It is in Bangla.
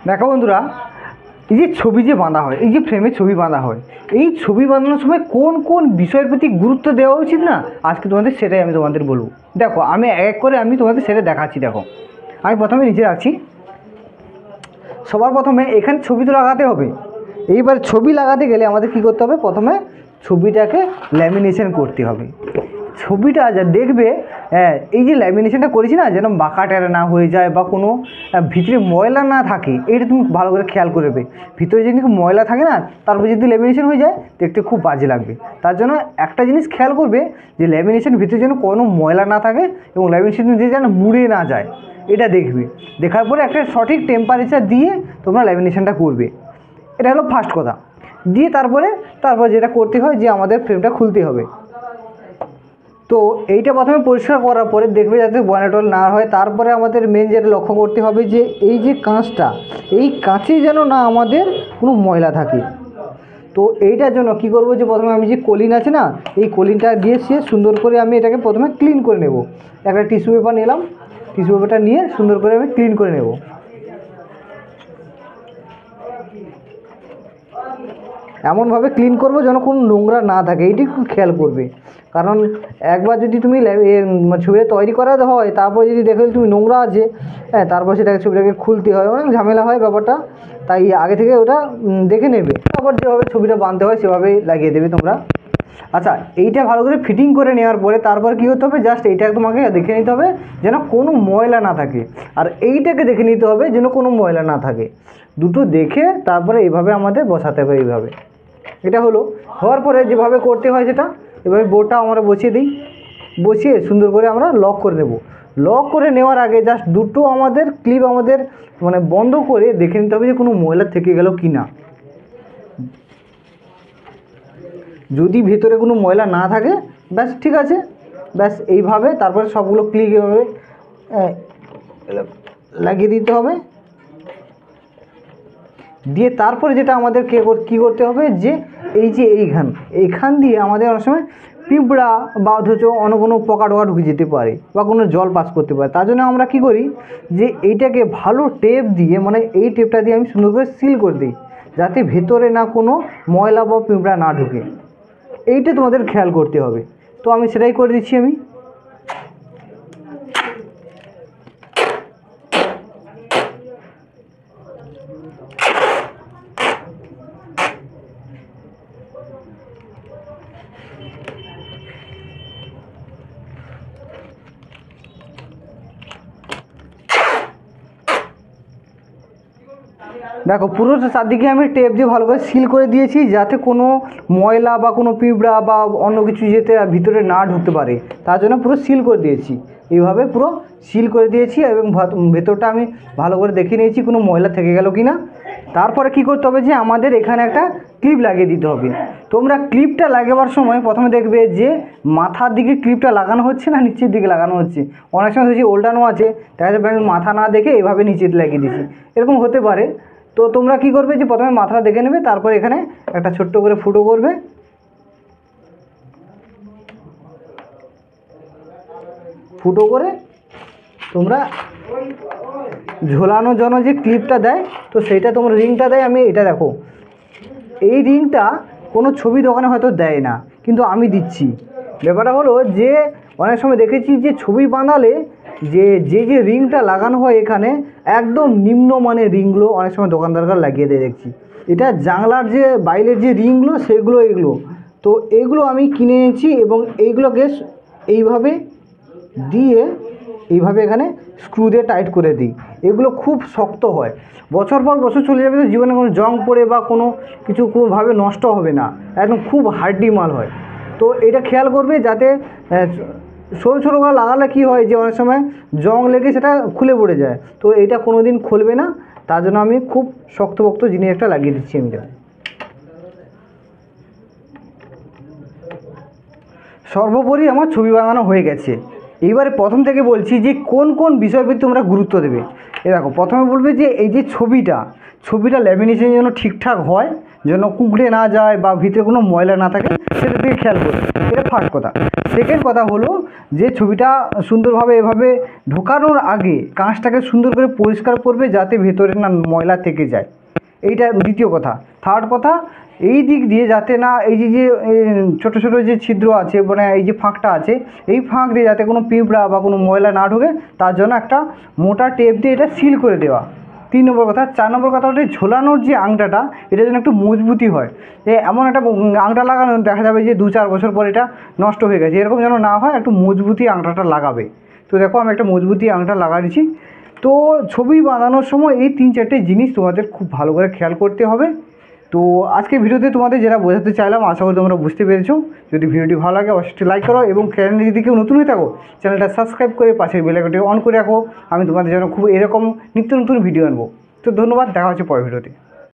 দেখো বন্ধুরা, এই যে ছবি যে বাঁধা হয়, এই যে ফ্রেমে ছবি বাঁধা হয়, এই ছবি বাঁধানোর সময় কোন কোন বিষয়ের প্রতি গুরুত্ব দেওয়া উচিত না, আজকে তোমাদের সেটাই আমি তোমাদের বলবো। দেখো, আমি এক এক করে আমি তোমাদের সেটা দেখাচ্ছি। দেখো, আমি প্রথমে নিচে রাখছি। সবার প্রথমে এখানে ছবি তো লাগাতে হবে। এইবার ছবি লাগাতে গেলে আমাদের কী করতে হবে? প্রথমে ছবিটাকে ল্যামিনেশন করতে হবে। ছবিটা যা দেখবে, এই যে ল্যামিনেশনটা করেছি না, যেন বাঁকা টেরা না হয়ে যায় বা কোনো ভিতরে ময়লা না থাকে, এইটা তুমি ভালো করে খেয়াল করবে। ভিতরে যদি ময়লা থাকে না, তারপর যদি ল্যামিনেশন হয়ে যায়, দেখতে খুব বাজে লাগবে। তার জন্য একটা জিনিস খেয়াল করবে যে ল্যামিনেশন ভিতরে যেন কোনো ময়লা না থাকে এবং ল্যামিনেশন দিয়ে যেন মুড়ে না যায়, এটা দেখবে। দেখার পরে একটা সঠিক টেম্পারেচার দিয়ে তোমরা ল্যামিনেশনটা করবে। এটা হলো ফার্স্ট কথা। দিয়ে তারপরে যেটা করতে হয় যে আমাদের ফ্রেমটা খুলতে হবে। তো এইটা প্রথমে পরিষ্কার করার পরে দেখবে যাতে বয়লাটল না হয়। তারপরে আমাদের মেন যেটা লক্ষ্য করতে হবে যে এই যে কাঁচটা, এই কাঁচে যেন না আমাদের কোনো ময়লা থাকে। তো এইটার জন্য কী করবো, যে প্রথমে আমি যে কলিন আছে না, এই কলিনটা দিয়ে সে সুন্দর করে আমি এটাকে প্রথমে ক্লিন করে নেব। একটা টিস্যু পেপার নিলাম, টিস্যু পেপারটা নিয়ে সুন্দর করে আমি ক্লিন করে নেব। এমনভাবে ক্লিন করবো যেন কোনো নোংরা না থাকে, এইটি খুব খেয়াল করবে। কারণ একবার যদি তুমি ছবিটা তৈরি করা হয়, তারপর যদি দেখো তুমি নোংরা আছে, তারপর সেটাকে ছবিটাকে খুলতে হয়, অনেক ঝামেলা হয় ব্যাপারটা। তাই আগে থেকে ওটা দেখে নেবে, তারপর যেভাবে ছবিটা বাঁধতে হয় সেভাবেই লাগিয়ে দেবে তোমরা। আচ্ছা, এইটা ভালো করে ফিটিং করে নেওয়ার পরে তারপর কী করতে হবে, জাস্ট এইটা তোমাকে দেখে নিতে হবে যেন কোনো ময়লা না থাকে, আর এইটাকে দেখে নিতে হবে যেন কোনো ময়লা না থাকে। দুটো দেখে তারপরে এইভাবে আমাদের বসাতে হবে। এইভাবে এটা হলো। হওয়ার পরে যেভাবে করতে হয় সেটা এভাবে বোর্ডটা আমরা বসিয়ে দিই। বসিয়ে সুন্দর করে আমরা লক করে নেব। লক করে নেওয়ার আগে জাস্ট দুটো আমাদের ক্লিপ আমাদের বন্ধ করে দেখে নিতে হবে যে কোনো ময়লা থেকে গেল কি না। যদি ভেতরে কোনো ময়লা না থাকে, ব্যাস ঠিক আছে। ব্যাস এইভাবে তারপরে সবগুলো ক্লিপ এভাবে লাগিয়ে দিতে হবে। দিয়ে তারপরে যেটা আমাদের কী করতে হবে, যে এই যে এইখান দিয়ে আমাদের অনেক সময় পিঁপড়া বা অথচ অন্য কোনো পোকা টোকা ঢুকে যেতে পারে বা কোনো জল পাস করতে পারে। তার জন্য আমরা কী করি, যে এইটাকে ভালো টেপ দিয়ে, এই টেপটা দিয়ে আমি সুন্দর করে সিল করে দিই, যাতে ভেতরে না কোনো ময়লা বা পিঁপড়া না ঢুকে। এইটা তোমাদের খেয়াল করতে হবে। তো আমি সেটাই করে দিচ্ছি। আমি দেখো, পুরো চারদিকে আমি টেপ দিয়ে ভালো করে সিল করে দিয়েছি, যাতে কোনো ময়লা বা কোনো পিঁপড়া বা অন্য কিছু যেতে ভিতরে না ঢুকতে পারে। তার জন্য পুরো সিল করে দিয়েছি। এইভাবে পুরো সিল করে দিয়েছি এবং ভেতরটা আমি ভালো করে দেখে নিয়েছি কোনো ময়লা থেকে গেল কি না। তারপরে কী করতে হবে, যে আমাদের এখানে একটা ক্লিপ লাগিয়ে দিতে হবে। তোমরা ক্লিপটা লাগাবার সময় প্রথমে দেখবে যে মাথার দিকে ক্লিপটা লাগানো হচ্ছে না নিচের দিকে লাগানো হচ্ছে। অনেক সময় দেখছি ওল্টানো আছে, দেখা যাবে আমি মাথা না দেখে এভাবে নিচে লাগিয়ে দিচ্ছি, এরকম হতে পারে। তো তোমরা কী করবে, যে প্রথমে মাথাটা দেখে নেবে, তারপর এখানে একটা ছোট্ট করে ফুটো করবে। ফুটো করে তোমরা ঝোলানোর জন্য যে ক্লিপটা দেয়, তো সেইটা তোমরা রিংটা দেয়। আমি এটা দেখো, এই রিংটা কোনো ছবি দোকানে হয়তো দেয় না, কিন্তু আমি দিচ্ছি। ব্যাপারটা হলো যে অনেক সময় দেখেছি যে ছবি বাঁধালে যে রিংটা লাগানো হয় এখানে, একদম নিম্নমানের রিংগুলো অনেক সময় দোকানদাররা লাগিয়ে দেয় দেখছি। এটা জানলার যে বাইরের যে রিংগুলো সেগুলো, এগুলো তো এইগুলো আমি কিনে এনেছি এবং এইগুলোকে এইভাবে দিয়ে এইভাবে এখানে স্ক্রু দিয়ে টাইট করে দিই। এগুলো খুব শক্ত হয়, বছর পর বছর চলে যাবে, তো জীবনে কোনো জং পড়ে বা কোনো কিছু কোনোভাবে নষ্ট হবে না, একদম খুব হার্ডি মাল হয়। তো এটা খেয়াল করবে যাতে সরু সরু করে লাগালে কী হয়, যে অনেক সময় জং লেগে সেটা খুলে পড়ে যায়। তো এটা কোনো দিন খুলবে না, তার জন্য আমি খুব শক্তপোক্ত জিনিস একটা লাগিয়ে দিচ্ছি। আমি সর্বোপরি আমার ছবি বানানো হয়ে গেছে। এইবারে প্রথম থেকে বলছি যে কোন কোন বিষয়ের প্রতি তোমরা গুরুত্ব দেবে। এ দেখো, প্রথমে বলবে যে এই যে ছবিটা ল্যামিনেশনের জন্য ঠিকঠাক হয়, যেন কুঁকড়ে না যায় বা ভিতরে কোনো ময়লা না থাকে, সেটা দিকে খেয়াল করবে। এটা ফার্স্ট কথা। সেকেন্ড কথা হলো যে ছবিটা সুন্দরভাবে এভাবে ঢোকানোর আগে কাঁচটাকে সুন্দর করে পরিষ্কার করবে, যাতে ভেতরে না ময়লা থেকে যায়। এইটা দ্বিতীয় কথা। থার্ড কথা, এই দিক দিয়ে যাতে না এই যে ছোটো ছোটো যে ছিদ্র আছে, মানে এই যে ফাঁকটা আছে, এই ফাঁক দিয়ে যাতে কোনো পিঁপড়া বা কোনো ময়লা না ঢোকে, তার জন্য একটা মোটা টেপ দিয়ে এটা সিল করে দেওয়া। 3 নম্বর কথা। 4 নম্বর কথা হচ্ছে ঝোলানোর যে আংটাটা, এটা যেন একটু মজবুতি হয়। এমন একটা আংটা লাগানো দেখা যাবে যে 2-4 বছর পর এটা নষ্ট হয়ে গেছে, এরকম যেন না হয়, একটু মজবুতি আংটাটা লাগাবে। তো দেখো আমি একটা মজবুতি আংটা লাগাচ্ছি। তো ছবি বানানোর সময় এই 3-4টে জিনিস তোমাদের খুব ভালো করে খেয়াল করতে হবে। তো আজকে ভিডিওতে তোমাদের যেটা বোঝাতে চাইলাম, আশা করি তোমরা বুঝতে পেরেছো। যদি ভিডিওটি ভালো লাগে অবশ্যই লাইক করো, এবং চ্যানেলে যদি কেউ নতুন হয়ে থাকো চ্যানেলটা সাবস্ক্রাইব করে পাশের বেল আইকনটি অন করে রাখো। আমি তোমাদের জন্য খুব এরকম নিত্য নতুন ভিডিও আনবো। তো ধন্যবাদ, দেখা হচ্ছে পরের ভিডিওতে।